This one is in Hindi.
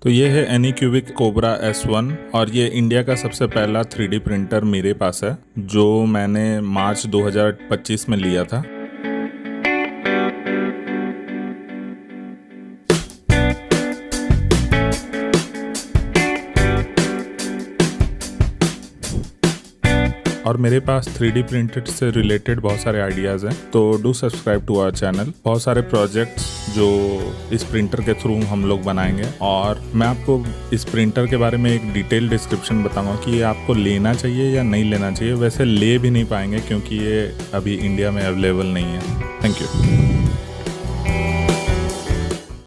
तो ये है एनीक्यूबिक कोबरा S1 और ये इंडिया का सबसे पहला 3D प्रिंटर मेरे पास है जो मैंने मार्च 2025 में लिया था। और मेरे पास 3D प्रिंटेड से रिलेटेड बहुत सारे आइडियाज़ हैं, तो do subscribe to our channel. बहुत सारे प्रोजेक्ट्स जो इस प्रिंटर के थ्रू हम लोग बनाएंगे और मैं आपको इस प्रिंटर के बारे में एक डिटेल डिस्क्रिप्शन बताऊंगा कि ये आपको लेना चाहिए या नहीं लेना चाहिए। वैसे ले भी नहीं पाएंगे क्योंकि ये अभी इंडिया में अवेलेबल नहीं है। Thank you.